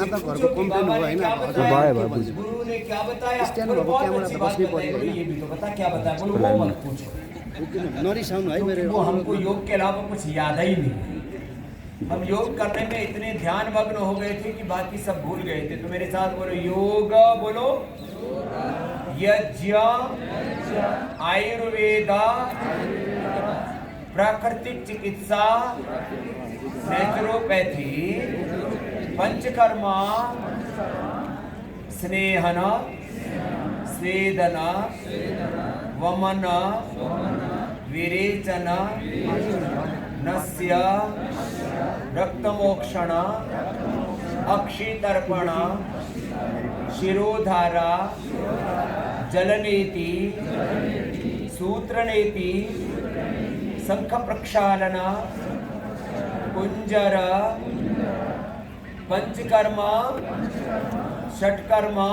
त घरको कम्प्लेन हो होइन गुरु ने क्या बताया? स्ट्यान्ड भएको क्यामेरा त बस्नै पर्यो होइन ये भी तो बता क्या बताया, बोलो वो मत पूछो, नरिसाउनु है क्योंकि मेरो वो हमको योग के अलावा कुछ याद ही नहीं। हम योग करने में इतने ध्यान मग्न हो गए थे कि बाकी सब भूल गए थे। तो मेरे साथ बोलो योग, बोलो यज्ञ, आयुर्वेदा, प्राकृतिक चिकित्सा, नेचुरोपैथी, पंचकर्मा, स्नेहन, स्वेदन, वमन, विरेचन, नस्य, रक्तमोक्षण, अक्षितर्पण, शिरोधारा, जलनेति, सूत्रनेति, शंख प्रक्षालन, कुंजर, पंचकर्मा, षटकर्मा,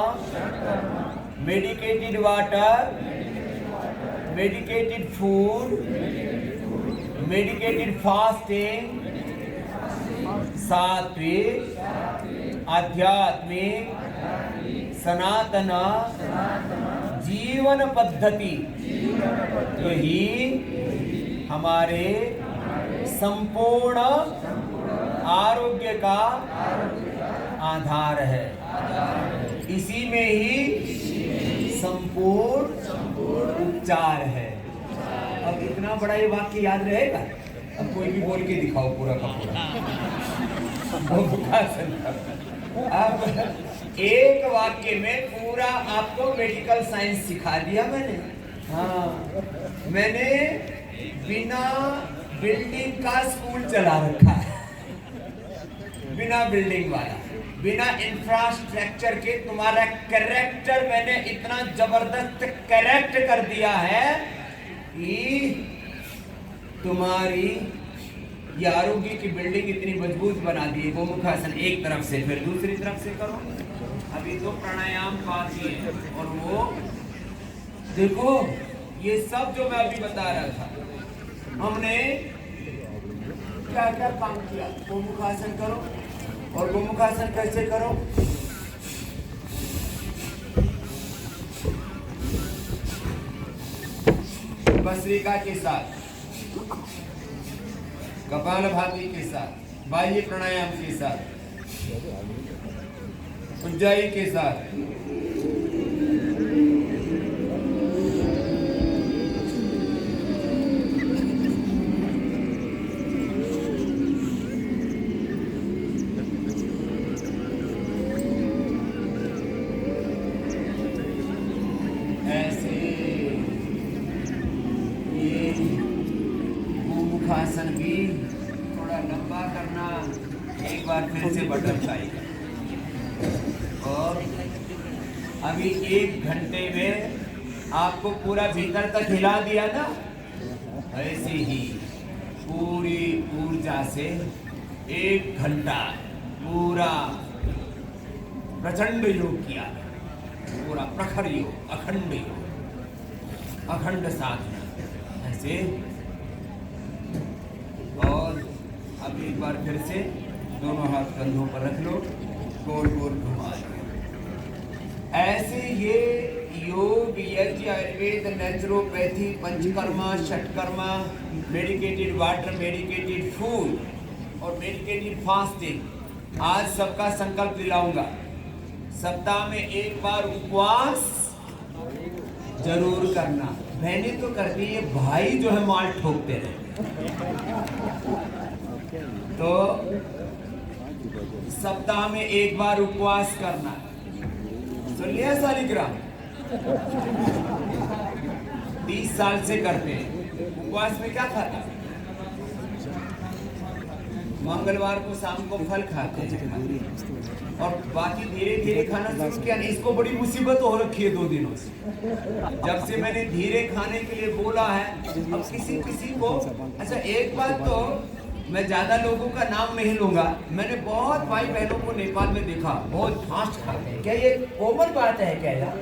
medicated water, medicated food, medicated fasting, सात्विक, आध्यात्मिक, सनातन जीवन पद्धति, यही हमारे संपूर्ण आरोग्य का आधार है। इसी में ही संपूर्ण उपचार है। अब इतना बड़ा ये वाक्य याद रहेगा? अब कोई भी बोल के दिखाओ पूरा का पूरा। अब एक वाक्य में पूरा आपको मेडिकल साइंस सिखा दिया मैंने। हाँ, मैंने बिना बिल्डिंग का स्कूल चला रखा है, बिना बिल्डिंग वाला, बिना इंफ्रास्ट्रक्चर के। तुम्हारा कैरेक्टर मैंने इतना जबरदस्त करेक्ट कर दिया है कि तुम्हारी ये आरोग्य की बिल्डिंग इतनी मजबूत बना दी है। गोमुखासन एक तरफ से, फिर दूसरी तरफ से करो। अभी तो प्राणायाम बाकी है, और वो देखो ये सब जो मैं अभी बता रहा था, हमने क्या क्या काम किया। गोमुखासन करो, और गोमुखासन कैसे करो? भस्त्रिका के साथ, कपालभाति के साथ, बाह्य प्राणायाम के साथ, उज्जाई के साथ, आसन भी थोड़ा लंबा करना, एक बार फिर से बटरफ्लाई, और अभी 1 घंटे में आपको पूरा भीतर तक हिला दिया ना, ऐसे ही पूरी ऊर्जा से 1 घंटा पूरा प्रचंड योग किया, पूरा प्रखर योग, अखंड योग, अखंड साधना ऐसे। और अब एक बार फिर से दोनों हाथ कंधों पर रख लो, गोल गोल घुमा लो। ऐसे ये योग, यज्ञ, आयुर्वेद, नेचुरोपैथी, पंचकर्मा, षटकर्मा, मेडिकेटेड वाटर, मेडिकेटेड फूड और मेडिकेटेड फास्टिंग, आज सबका संकल्प दिलाऊंगा। सप्ताह में 1 बार उपवास जरूर करना। बहनें तो करती है, भाई जो है माल ठोकते रहे। तो सप्ताह में 1 बार उपवास करना। सुन लिया सालिग्राम? 30 साल से करते हैं। उपवास में क्या खाता? मंगलवार को शाम को फल खाते हैं, और बाकी धीरे धीरे खाना शुरू किया। इसको बड़ी मुसीबत हो रखी है 2 दिनों से, जब से मैंने धीरे खाने के लिए बोला है। अब किसी को, अच्छा एक बात तो मैं ज्यादा लोगों का नाम नहीं लूंगा, मैंने बहुत भाई बहनों को नेपाल में देखा, बहुत फास्ट खाते हैं। क्या ये कॉमन बात है क्या यार?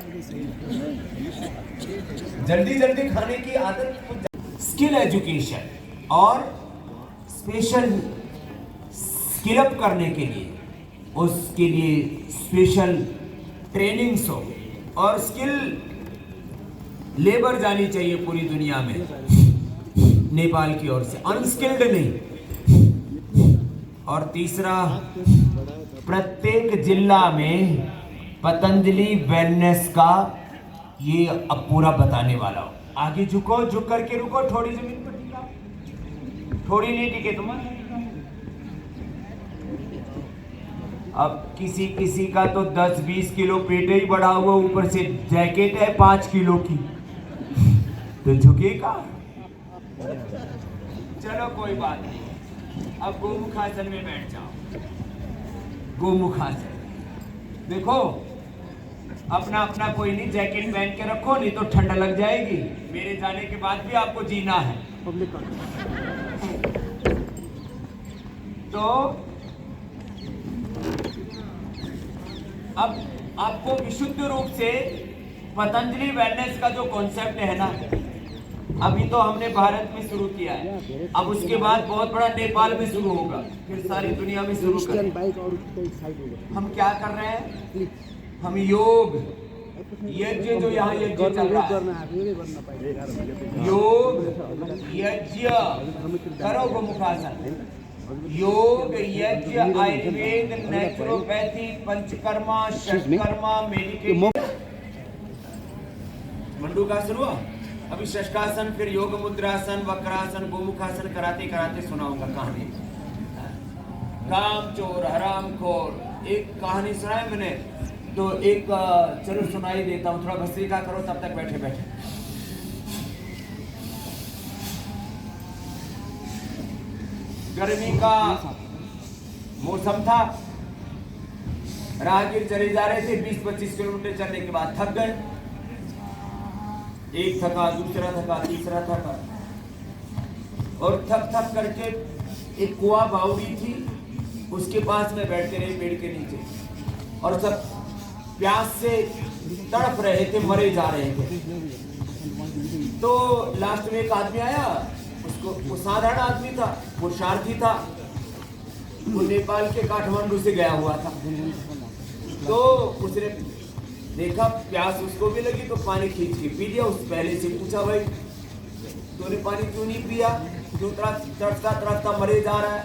जल्दी जल्दी खाने की आदत। स्किल एजुकेशन और स्पेशल स्किल अप करने के लिए उसके लिए स्पेशल ट्रेनिंग्स हो और स्किल लेबर जानी चाहिए पूरी दुनिया में नेपाल की ओर से, अनस्किल्ड नहीं। और तीसरा, प्रत्येक जिला में पतंजलि वेलनेस का ये अब पूरा बताने वाला हूं। आगे झुको, झुक करके रुको, थोड़ी जमीन पर टिका, थोड़ी नहीं टिके तुम। अब किसी किसी का तो 10-20 किलो पेट ही बढ़ा हुआ, ऊपर से जैकेट है 5 किलो की, तो झुकेगा? चलो कोई बात नहीं, अब गोमुखासन में बैठ जाओ। गोमुखासन देखो, अपना अपना कोई नहीं, जैकेट पहन के रखो, नहीं तो ठंड लग जाएगी। मेरे जाने के बाद भी आपको जीना है। तो अब आपको विशुद्ध रूप से पतंजलि वेलनेस का जो कॉन्सेप्ट है ना, अभी तो हमने भारत में शुरू किया है, अब उसके बाद बहुत बड़ा नेपाल में शुरू होगा, फिर सारी दुनिया में शुरू करेंगे। हम क्या कर रहे हैं? हम योग यज्ञ, जो यहाँ यज्ञ चल रहा है, योग यज्ञ करो गोमुखासन, योग यज्ञ आयुर्वेद नेचुरोपैथी पंचकर्मा षटकर्मा मेडिकेशन। मंडूकासन हुआ, अभी शशकासन, फिर योग मुद्रासन, वक्रासन, गोमुखासन कराते कराते सुनाऊंगा कहानी। कामचोर हरामखोर, एक कहानी सुनाई मैंने, तो एक चलो सुनाई देता हूँ, थोड़ा भस्त्रिका करो तब तक बैठे बैठे। गर्मी का मौसम था, राहगीर चले जा रहे थे, 20-25 किलोमीटर चलने के बाद थक गए। एक थका, दूसरा थका, तीसरा थका, और थक थक करके एक कुआं बावड़ी थी, उसके पास में बैठते रहे पेड़ के नीचे, और सब प्यास से तड़प रहे थे, मरे जा रहे थे। तो लास्ट में एक आदमी आया, उसको, वो साधारण आदमी था, पुरुषार्थी था, वो नेपाल के काठमांडू से गया हुआ था। तो उसने देखा प्यास उसको भी लगी, तो पानी खींच के पी लिया। उस पहले से पूछा, भाई तूने पानी क्यों नहीं पिया, क्यों तड़पता तड़पता मरे जा रहा है?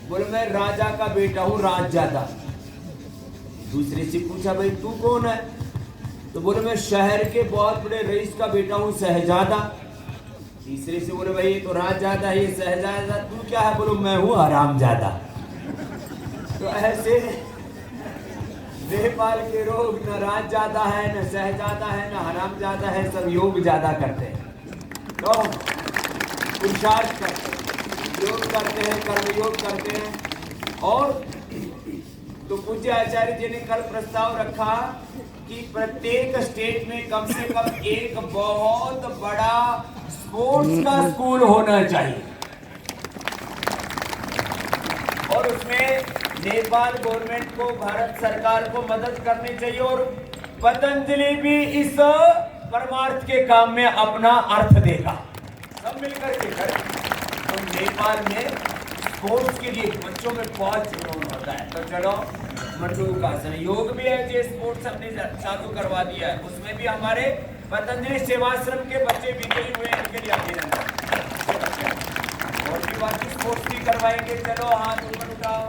बोले मैं राजा का बेटा हूँ, राजजादा। दूसरे से पूछा, भाई तू कौन है? तो बोले मैं शहर के बहुत बड़े रईस का बेटा हूँ, शहजादा। तीसरे से बोले भाई ये तो राजजादा है, ये शहजादा, तू क्या है? बोलो मैं हूँ हरामजादा। तो ऐसे नेपाल के लोग न राजजादा है, न शहजादा है, न हरामजादा है, सब योग ज्यादा करते हैं। तो पुरुषार्थ करते हैं, योग करते हैं, कर्मयोग करते हैं। और तो पूज्य आचार्य जी ने कल प्रस्ताव रखा कि प्रत्येक स्टेट में कम से कम एक बहुत बड़ा स्पोर्ट्स का स्कूल होना चाहिए, और उसमें नेपाल गवर्नमेंट को, भारत सरकार को मदद करनी चाहिए, और पतंजलि भी इस परमार्थ के काम में अपना अर्थ देगा, सब मिलकर के करें। तो नेपाल में स्पोर्ट्स के लिए बच्चों में बहुत जुनून होता है। तो चलो मंडूकासन, योग भी है, जो स्पोर्ट्स हमने चालू करवा दिया है, उसमें भी हमारे पतंजलि सेवाश्रम के बच्चे विजयी हुए, इनके लिए अभिनंदन। और भी बाकी स्पोर्ट्स भी करवाएंगे। चलो हाथ ऊपर उठाओ।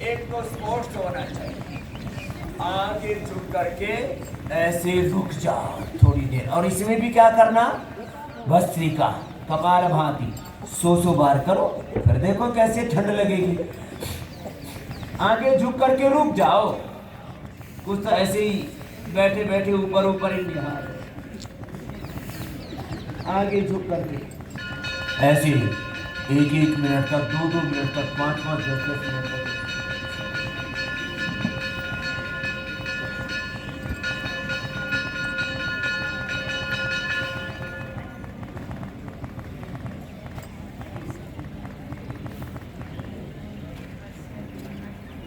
एक तो स्पोर्ट्स होना चाहिए, आगे झुक करके ऐसे रुक जाओ थोड़ी देर, और इसमें भी क्या करना, भस्त्रिका कपाल भाती 100 बार करो, फिर देखो कैसे ठंड लगेगी। आगे झुक करके रुक जाओ, कुछ तो ऐसे ही बैठे बैठे ऊपर ऊपर ही निहार, आगे झुक करके ऐसे ही 1-1 मिनट तक, 2-2 मिनट तक, 5-5, 10-10 मिनट तक।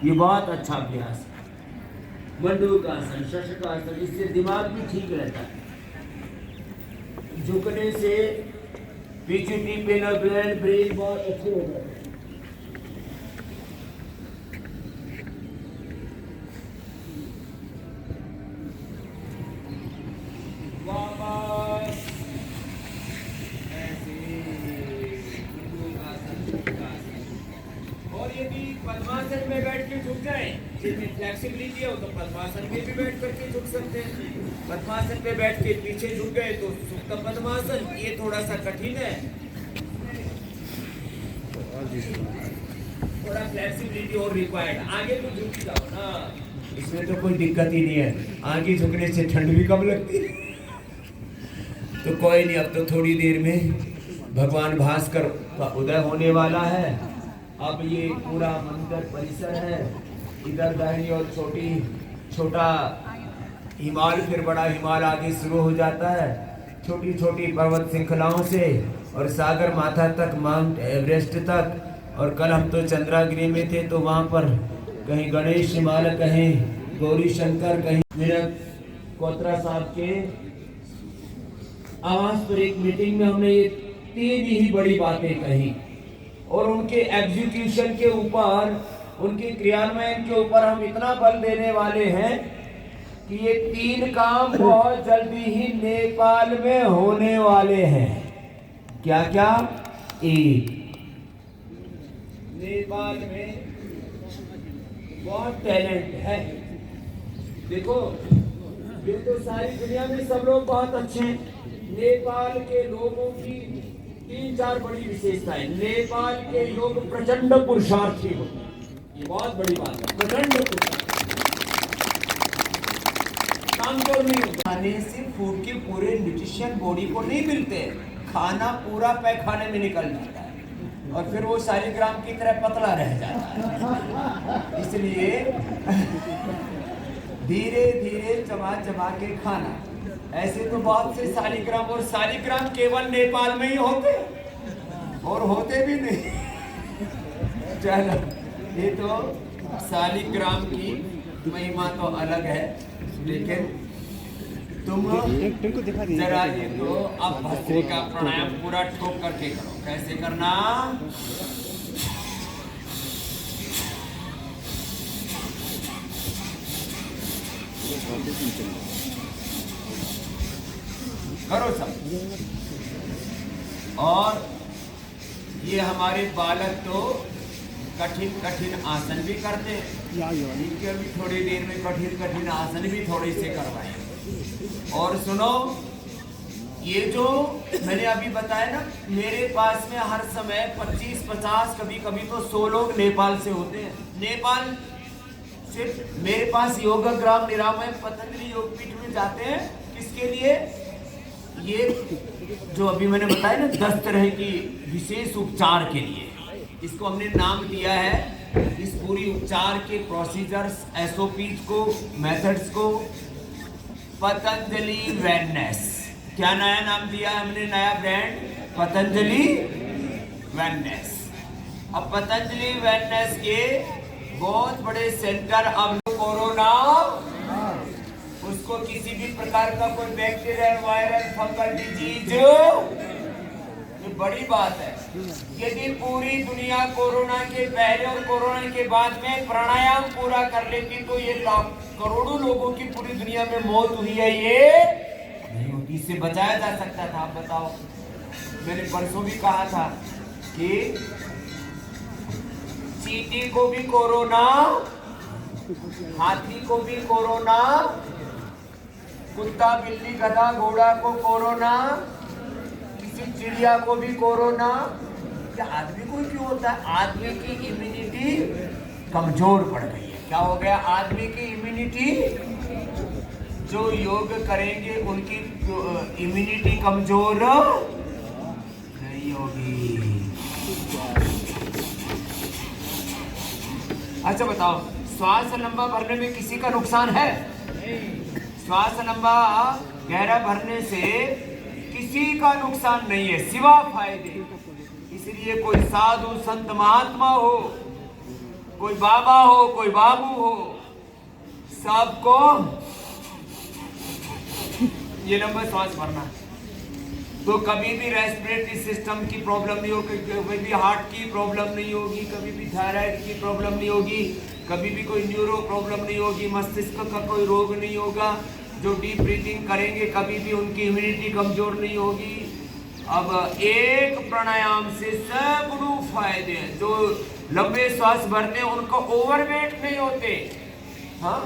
ये बहुत अच्छा अभ्यास है, मंडूकासन, शशकासन, इससे दिमाग भी ठीक रहता है। झुकने से पीछे ब्रेन बहुत अच्छे हो जाते हैं। फ्लेक्सिबिलिटी है, वो तो पद्मासन में भी बैठ करके झुक सकते हैं। पद्मासन पे बैठ के पीछे झुक गए तो सुप्त पद्मासन, ये थोड़ा सा कठिन है, थोड़ा फ्लेक्सिबिलिटी और रिक्वायर्ड। आगे तो झुक जाओ ना, इसमें तो कोई दिक्कत ही नहीं है। आगे झुकने से ठंड भी कम लगती है। तो कोई नहीं, अब तो थोड़ी देर में भगवान भास्कर का उदय होने वाला है। अब ये पूरा मंदिर परिसर है, इधर दाहिनी और छोटा हिमाल, फिर बड़ा हिमाल आगे शुरू हो जाता है, छोटी छोटी पर्वत श्रृंखलाओं से, और सागर माथा तक, माउंट एवरेस्ट तक। और कल हम तो चंद्रागिरी में थे, तो वहाँ पर कहीं गणेश हिमालय, कहीं गौरी शंकर, कहीं मेरा कोतरा साहब के आवास पर एक मीटिंग में हमने ये 3 ही बड़ी बातें कही, और उनके एग्जीक्यूशन के ऊपर, उनके क्रियान्वयन के ऊपर हम इतना बल देने वाले हैं कि ये 3 काम बहुत जल्दी ही नेपाल में होने वाले हैं। क्या क्या? एक, नेपाल में बहुत टैलेंट है। देखो, ये तो सारी दुनिया में सब लोग बहुत अच्छे हैं। नेपाल के लोगों की 3-4 बड़ी विशेषताएं। नेपाल के लोग प्रचंड पुरुषार्थी होते हैं, ये बहुत बड़ी बात है। प्रचंड पुरुषार्थी, कामचोर नहीं होते। खाने से फूड के पूरे न्यूट्रिशन बॉडी को नहीं मिलते, खाना पूरा पैखाने में निकल जाता है और फिर वो शालिग्राम की तरह पतला रह जाता है। इसलिए धीरे धीरे चबा चबा के खाना। ऐसे तो बहुत से शालिग्राम, और शालिग्राम केवल नेपाल में ही होते और होते भी नहीं। चलो, ये तो शालिग्राम की महिमा तो अलग है, लेकिन तुम जरा ये तो अब भस्त्रिका प्राणायाम पूरा ठोक करके करो। कैसे करना? करो सब। और ये हमारे बालक तो कठिन कठिन आसन भी करते हैं, इनके भी थोड़ी देर में कठिन कठिन आसन भी थोड़े से करवाएं। और सुनो, ये जो मैंने अभी बताया ना, मेरे पास में हर समय 25-50, कभी कभी तो 100 लोग नेपाल से होते हैं। नेपाल सिर्फ मेरे पास योगग्राम निरामय पतंजलि योगपीठ में जाते हैं। किसके लिए? ये जो अभी मैंने बताया ना 10 तरह की विशेष उपचार के लिए, इसको हमने नाम दिया है। इस पूरी उपचार के प्रोसीजर्स, एसओपीज को, मेथड्स को पतंजलि वेलनेस। क्या नया नाम दिया हमने? नया ब्रांड, पतंजलि वेलनेस। अब पतंजलि वेलनेस के बहुत बड़े सेंटर, अब कोरोना, उसको किसी भी प्रकार का कोई बैक्टीरियल, वायरल, फंगल डिजीज, ये बड़ी बात है। यदि पूरी दुनिया कोरोना के पहले और कोरोना के बाद में प्राणायाम पूरा कर लेती तो ये करोड़ों लोगों की पूरी दुनिया में मौत हुई है, ये नहीं होती, इससे बचाया जा सकता था। आप बताओ, मैंने परसों भी कहा था कि चींटी को भी कोरोना, हाथी को भी कोरोना, कुत्ता, बिल्ली, गधा, घोड़ा को कोरोना, किसी चिड़िया को भी कोरोना। क्या आदमी को क्यों होता है? आदमी की इम्यूनिटी कमजोर पड़ गई है। क्या हो गया? आदमी की इम्यूनिटी, जो योग करेंगे उनकी इम्यूनिटी कमजोर नहीं होगी। अच्छा बताओ, श्वास लंबा भरने में किसी का नुकसान है? श्वास लंबा गहरा भरने से किसी का नुकसान नहीं है, सिवा फायदे। इसलिए कोई साधु संत महात्मा हो, कोई बाबा हो, कोई बाबू हो, सबको ये लंबा श्वास भरना है। तो कभी भी रेस्पिरेटरी सिस्टम की प्रॉब्लम नहीं होगी, कभी भी हार्ट की प्रॉब्लम नहीं होगी, कभी भी थायराइड की प्रॉब्लम नहीं होगी, कभी भी कोई न्यूरो प्रॉब्लम नहीं होगी, मस्तिष्क का कोई रोग नहीं होगा। जो डीप ब्रीथिंग करेंगे कभी भी उनकी इम्यूनिटी कमजोर नहीं होगी। अब एक प्राणायाम से सैकड़ों फायदे हैं। जो लंबे श्वास भरते हैं उनको ओवरवेट नहीं होते, हाँ,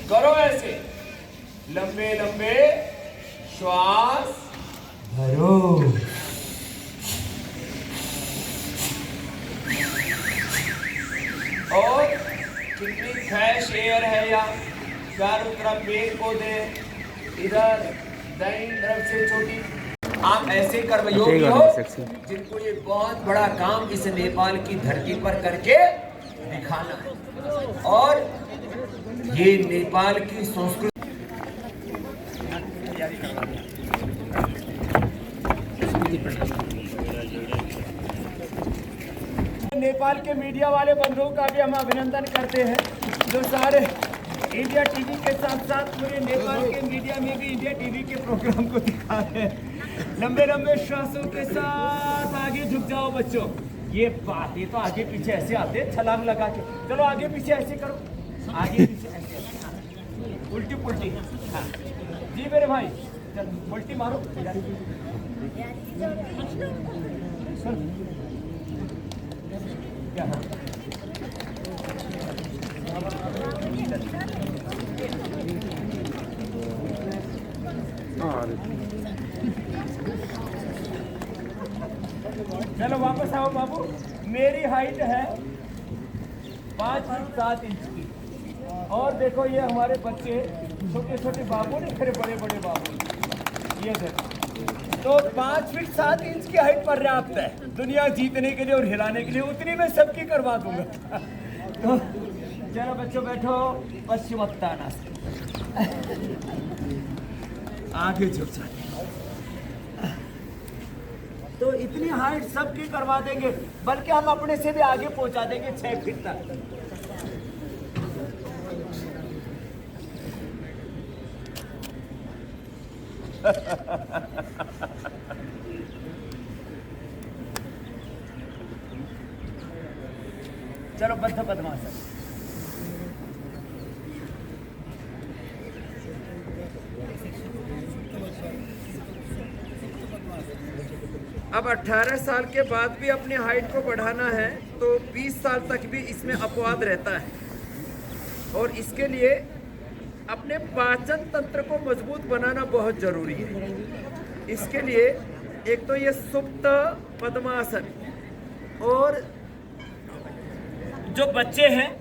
करो ऐसे, लंबे लंबे श्वास भरो। और कितनी फ्रेश एयर है यहाँ, चारों तरफ पेड़ पौधे, इधर दाहिनी तरफ से छोटी। आप ऐसे कर्मयोगी हो जिनको ये बहुत बड़ा काम इस नेपाल की धरती पर करके दिखाना है, और ये नेपाल की संस्कृति। नेपाल के मीडिया वाले बंधुओं का भी हम अभिनंदन करते हैं, जो सारे इंडिया टीवी के साथ साथ पूरे नेपाल के मीडिया में भी इंडिया टीवी के प्रोग्राम को दिखा रहे हैं। लंबे लंबे श्वासों के साथ आगे झुक जाओ बच्चों। ये बातें तो आगे पीछे ऐसे आते हैं छलांग लगा के। चलो आगे पीछे ऐसे करो, आगे पीछे ऐसे, उल्टी पुल्टी। हाँ जी मेरे भाई, चल उल्टी मारो। क्या चलो वापस आओ बाबू। मेरी हाइट है 5 फीट 7 इंच की, और देखो ये हमारे बच्चे छोटे छोटे बाबू नहीं, खड़े बड़े बड़े बाबू, ये देखो। तो 5 फीट 7 इंच की हाइट पर्याप्त है दुनिया जीतने के लिए और हिलाने के लिए, उतनी मैं सबकी करवा दूंगा। तो चलो बच्चों बैठो, पश्चिमोत्तानासन, आगे झुक जाए। तो इतनी हाइट सबकी करवा देंगे, बल्कि हम अपने से भी आगे पहुंचा देंगे 6 फीट तक। चलो बद्ध पद्मासन। अब 18 साल के बाद भी अपनी हाइट को बढ़ाना है तो 20 साल तक भी इसमें अपवाद रहता है, और इसके लिए अपने पाचन तंत्र को मजबूत बनाना बहुत जरूरी है। इसके लिए एक तो ये सुप्त पद्मासन, और जो बच्चे हैं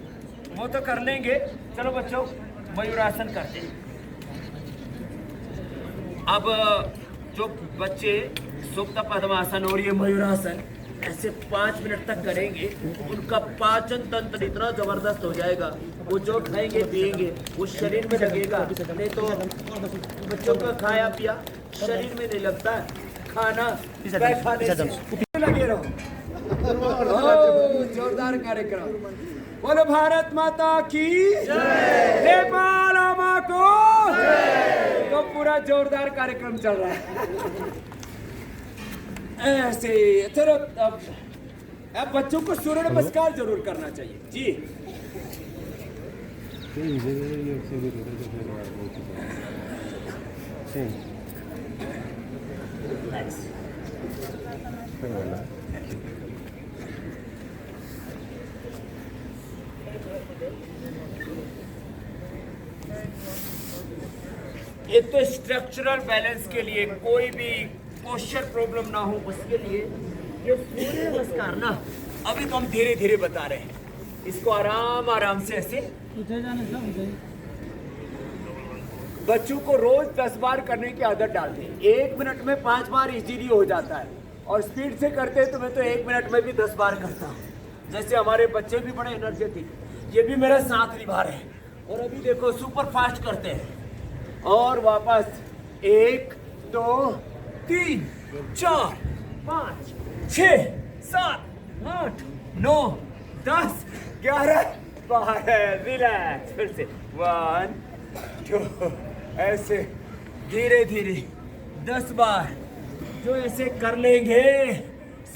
वो तो कर लेंगे। चलो बच्चों मयूरासन करते हैं। अब जो बच्चे सुप्त पद्मासन और ये मयूरासन ऐसे 5 मिनट तक करेंगे, उनका पाचन तंत्र इतना जबरदस्त हो जाएगा, वो जो खाएंगे पिएंगे वो शरीर में लगेगा। नहीं तो बच्चों का खाया पिया शरीर में नहीं लगता है, खाना खाने से लगे रहो। जोरदार कार्यक्रम। बोलो भारत माता की जय, नेपाल माँ को जय। तो पूरा जोरदार कार्यक्रम चल रहा है ऐसे। चलो अब बच्चों को सूर्य नमस्कार जरूर करना चाहिए जी। ये तो स्ट्रक्चरल बैलेंस के लिए, कोई भी पोस्चर प्रॉब्लम ना हो उसके लिए ये सूर्य नमस्कार ना, अभी तो हम धीरे धीरे बता रहे हैं। इसको आराम आराम से ऐसे बच्चों को रोज 10 बार करने की आदत डालते हैं। 1 मिनट में 5 बार इजीली हो जाता है, और स्पीड से करते हैं तो मैं तो 1 मिनट में भी 10 बार करता हूँ। जैसे हमारे बच्चे भी बड़े एनर्जेटिक, ये भी मेरा साथ निभा रहे हैं। और अभी देखो सुपर फास्ट करते हैं, और वापस 1 2 3 4 5 6 7 8 9 10 11 12। रिलैक्स, फिर से 1 2, ऐसे धीरे धीरे 10 बार जो ऐसे कर लेंगे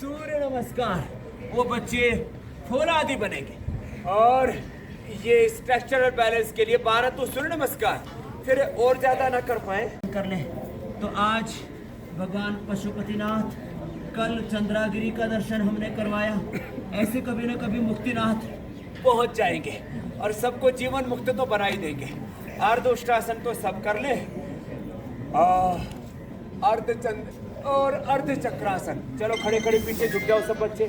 सूर्य नमस्कार, वो बच्चे फौलादी बनेंगे। और ये स्ट्रक्चरल बैलेंस के लिए 12 तो सूर्य नमस्कार, फिर और ज्यादा ना कर पाए कर ले तो आज भगवान पशुपतिनाथ कल चंद्रागिरी का दर्शन हमने करवाया, ऐसे कभी न कभी मुक्तिनाथ पहुंच जाएंगे और सबको जीवन मुक्त तो बना ही देंगे। अर्धउष्टासन तो सब कर ले, अर्धचंद्र और अर्धचक्रासन। चलो खड़े खड़े पीछे झुक जाओ सब बच्चे,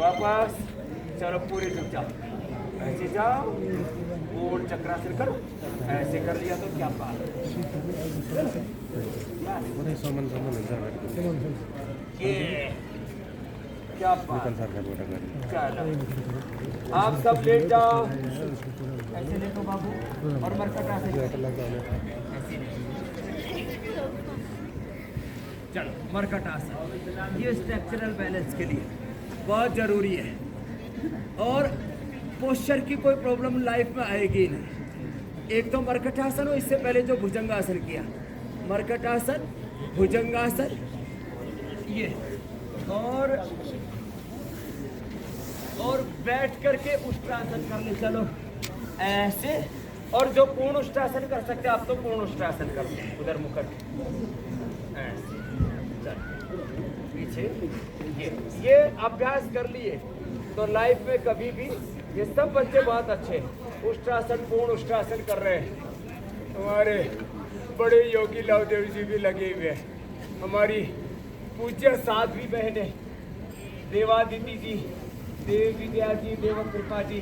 वापस चलो पूरे झुक जाओ, ऐसे जाओ, पूर्ण चक्रासन करो, ऐसे कर लिया तो क्या बात ये क्या बात। चलो आप सब लेट जाओ, ऐसे लेटो बाबू और मरकटा से चलो मरकटासन। ये स्ट्रक्चरल बैलेंस के लिए बहुत जरूरी है और पोस्चर की कोई प्रॉब्लम लाइफ में आएगी नहीं। एक तो मरकटासन हो, इससे पहले जो भुजंगासन किया, मरकटासन, भुजंगासन, ये और बैठ करके उष्ट्रासन कर ले। चलो ऐसे, और जो पूर्ण उष्ट्रासन कर सकते हैं आप तो पूर्ण उष्ट्रासन कर ले, उधर मुकर ऐसे। चलो पीछे ये अभ्यास कर लिए तो लाइफ में कभी भी, ये सब बच्चे बहुत अच्छे उष्ट्रासन, पूर्ण उष्ट्रासन कर रहे हैं। हमारे बड़े योगी लवदेव जी भी लगे हुए हैं, हमारी पूज्य साध्वी बहनें देवादिति जी, देव विद्या जी, देव कृपा जी,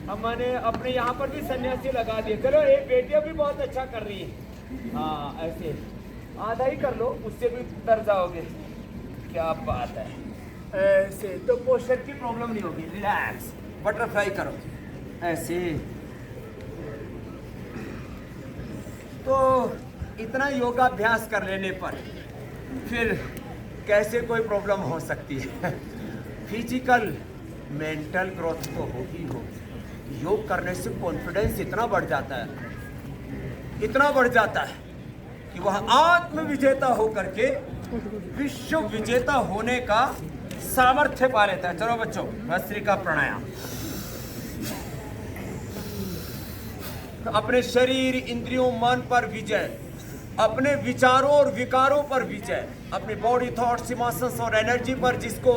हमने अपने यहाँ पर भी सन्यासी लगा दिए। चलो एक बेटियाँ भी बहुत अच्छा कर रही है। हाँ ऐसे आधा ही कर लो, उससे भी डर जाओगे, क्या बात है। ऐसे तो पोस्चर की प्रॉब्लम नहीं होगी, रिलैक्स, बटरफ्लाई करो ऐसे। तो इतना योगाभ्यास कर लेने पर फिर कैसे कोई प्रॉब्लम हो सकती है। फिजिकल मेंटल ग्रोथ तो होगी हो। योग करने से कॉन्फिडेंस इतना बढ़ जाता है, इतना बढ़ जाता है कि वह आत्म विजेता होकर के विश्व विजेता होने का सामर्थ्य पा लेता है। चलो बच्चों, भस्त्रिका प्राणायाम। अपने शरीर, इंद्रियों, मन पर विजय, अपने विचारों और विकारों पर विजय, अपनी बॉडी, थॉट्स, इमोशंस और एनर्जी पर जिसको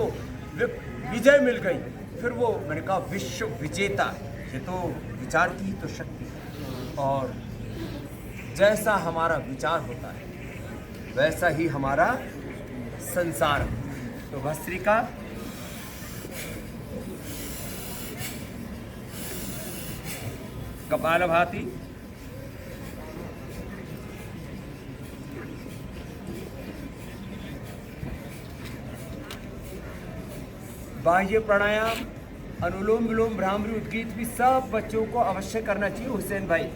विजय मिल गई, फिर वो मैंने कहा विश्व विजेता। ये तो विचार की तो शक्ति है, और जैसा हमारा विचार होता है वैसा ही हमारा संसार। तो भस्त्रिका, कपालभाति, बाह्य प्राणायाम, अनुलोम विलोम, भ्रामरी, उद्गीत भी सब बच्चों को अवश्य करना चाहिए। हुसैन भाई,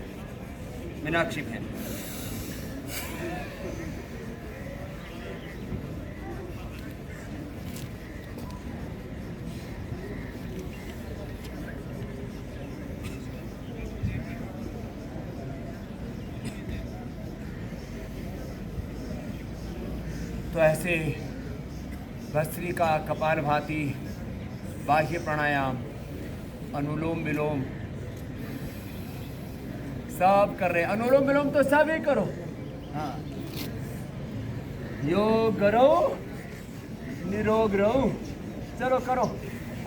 मीनाक्षी बहन, तो ऐसे भस्त्रिका, कपालभाति, बाह्य प्राणायाम, अनुलोम विलोम सब कर रहे हैं। अनुलोम विलोम तो सब ही करो। हाँ, योग करो, निरोग रहो। चलो करो,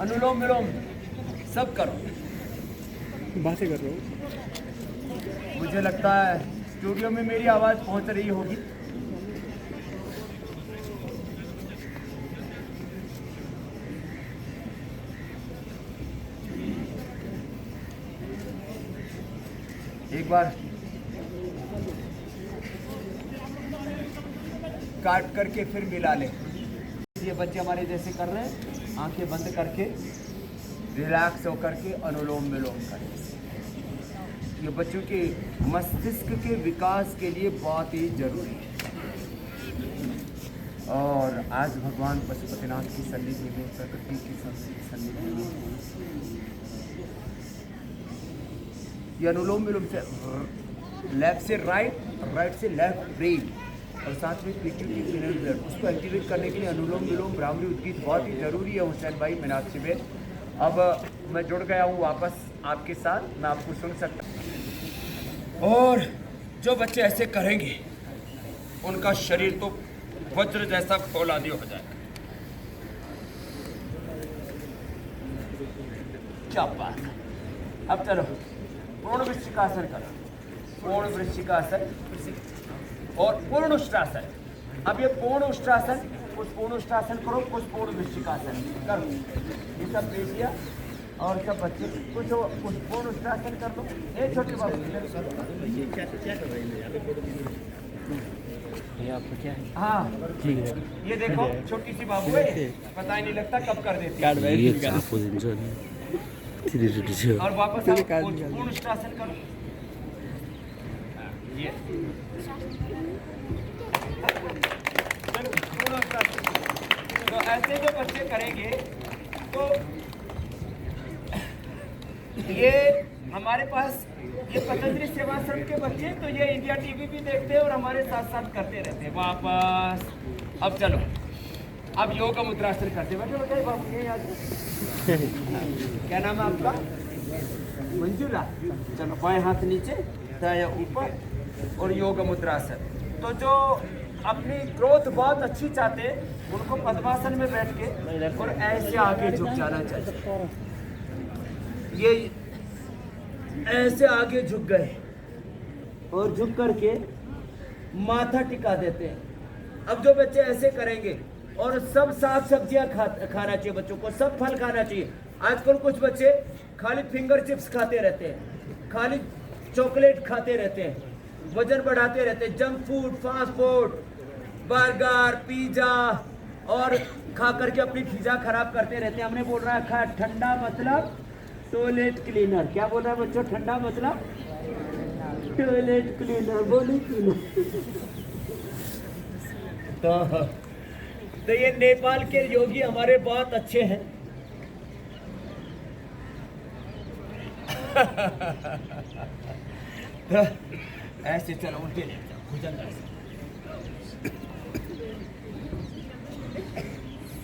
अनुलोम विलोम सब करो। बातें कर रहे हो। मुझे लगता है स्टूडियो में मेरी आवाज़ पहुंच रही होगी। एक बार काट करके फिर मिला ले। ये बच्चे हमारे जैसे कर रहे हैं, आंखें बंद करके रिलैक्स होकर के अनुलोम विलोम करें। ये बच्चों के मस्तिष्क के विकास के लिए बहुत ही जरूरी है। और आज भगवान पशुपतिनाथ की सन्निधि में, प्रकृति की सन्निधि में, ये अनुलोम विलोम से लेफ्ट से राइट, राइट से लेफ्ट ब्रेन, और साथ में पीट्यूटरी पिनियल ब्लड, उसको एक्टिवेट करने के लिए अनुलोम विलोम, भ्रामरी, उद्गीत बहुत ही जरूरी है। हुसैन भाई, मीनाक्षी बहन, अब मैं जुड़ गया हूँ वापस आपके साथ, मैं आपको सुन सकता हूँ। और जो बच्चे ऐसे करेंगे उनका शरीर तो वज्र जैसा फौलादी हो जाएगा। क्या बात है। अब चलो पूर्ण वृश्चिकासन करो, पूर्ण वृश्चिकासन और पूर्ण उष्ट्रासन। अब ये पूर्ण उष्ट्रासन, कुछ पूर्ण उष्ट्रासन करो, कुछ पूर्ण वृश्चिकासन करो। ये सब पेशिया और सब बच्चे कुछ पूर्ण उष्ट्रासन कर दो। एक छोटे बाबू ये क्या कर रहे हैं यहाँ पे? ये आपको क्या है? हाँ ठीक है, ये देखो छोटी सी बाबू है, पता ही नहीं लगता कब कर देती है। और वापस आप पूर्ण उष्ट्रासन करो। ये पूर्ण उष्ट्रासन। तो ऐसे जो बच्चे करेंगे तो ये हमारे पास ये पतंजलि सेवाश्रम के बच्चे, तो ये इंडिया टीवी भी देखते हैं और हमारे साथ साथ करते रहते हैं। वापस अब चलो, अब योग मुद्रासन करते बैठे बताइए बाबू। ये याद क्या नाम है आपका? मंजूला। चलो बाएं हाथ नीचे, दायां ऊपर और योग मुद्रासन। तो जो अपनी ग्रोथ बहुत अच्छी चाहते हैं उनको पद्मासन में बैठ के और ऐसे आगे झुक जाना चाहिए। ये ऐसे आगे झुक गए और झुक करके माथा टिका देते हैं। अब जो बच्चे ऐसे करेंगे और सब साग सब्जियां खाना चाहिए बच्चों को, सब फल खाना चाहिए। आजकल कुछ बच्चे खाली फिंगर चिप्स खाते रहते हैं, खाली चॉकलेट खाते रहते हैं, वजन बढ़ाते रहते हैं, junk food, fast food, burger, pizza और खा करके अपनी फिजा खराब करते रहते हैं। हमने बोल रहा है ठंडा मतलब टॉयलेट क्लीनर। क्या बोल रहा है बच्चों? ठंडा मतलब टॉयलेट क्लीनर बोली क्यों? तो ये नेपाल के योगी हमारे बहुत अच्छे हैं। तो ऐसे चलो उल्टे ले जाओ, भुजंगासन।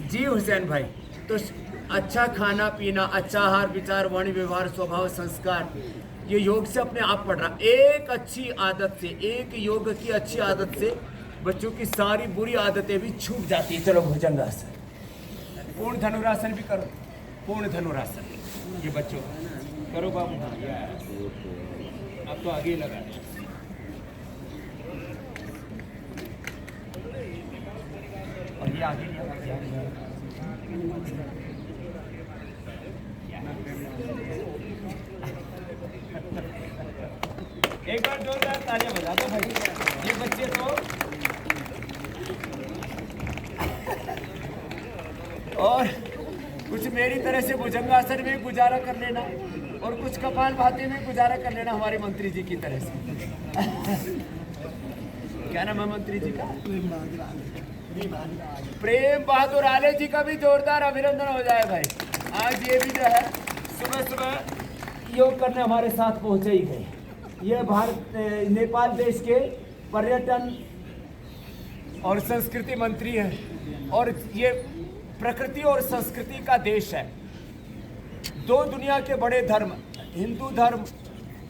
जी हुसैन भाई, तो अच्छा खाना पीना, अच्छा आहार विचार, वाणी व्यवहार, स्वभाव, संस्कार, ये योग से अपने आप पढ़ रहा। एक अच्छी आदत से, एक योग की अच्छी आदत से बच्चों की सारी बुरी आदतें भी छूट जाती है। चलो भुजंगासन, पूर्ण धनुरासन भी करो, पूर्ण धनुरासन। ये बच्चों करो बाबू। हाँ अब तो आगे लगा दे। और ये आगे एक बार जोरदार तालियां बजा दो भाई। ये बच्चे तो और कुछ मेरी तरह से भुजंगासन में गुजारा कर लेना और कुछ कपाल भाती में गुजारा कर लेना हमारे मंत्री जी की तरह से। क्या नाम है मंत्री जी का? प्रेम बहादुर आले जी का भी जोरदार अभिनंदन हो जाए भाई। आज ये भी जो है सुबह सुबह योग करने हमारे साथ पहुंचे ही गए। ये नेपाल देश के पर्यटन और संस्कृति मंत्री हैं और ये प्रकृति और संस्कृति का देश है। दो दुनिया के बड़े धर्म, हिंदू धर्म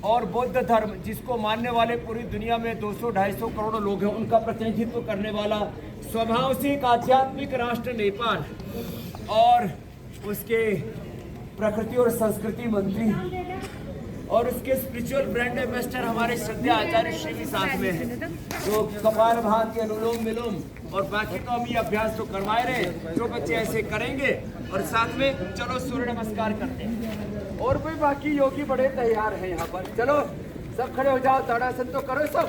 और बौद्ध धर्म, जिसको मानने वाले पूरी दुनिया में 200-250 करोड़ लोग हैं, उनका प्रतिनिधित्व करने वाला स्वभाव से एक आध्यात्मिक राष्ट्र नेपाल और उसके प्रकृति और संस्कृति मंत्री और उसके स्पिरिचुअल ब्रांड एम्बेसडर हमारे श्रद्धेय आचार्य श्री भी साथ में हैं, जो कपाल भाती, अनुलोम विलोम और बाकी तो हम ये अभ्यास तो करवाए रहे। जो बच्चे ऐसे करेंगे और साथ में चलो सूर्य नमस्कार करते हैं और भी बाकी योगी बड़े तैयार हैं यहाँ पर। चलो सब खड़े हो जाओ, ताड़ासन तो करो सब।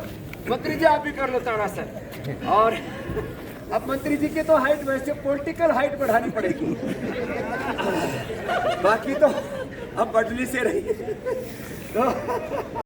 मंत्री जी आप भी कर लो ताड़ासन। और अब मंत्री जी की तो हाइट वैसे पॉलिटिकल हाइट बढ़ानी पड़ेगी, बाकी तो अब बढ़नी से रही तो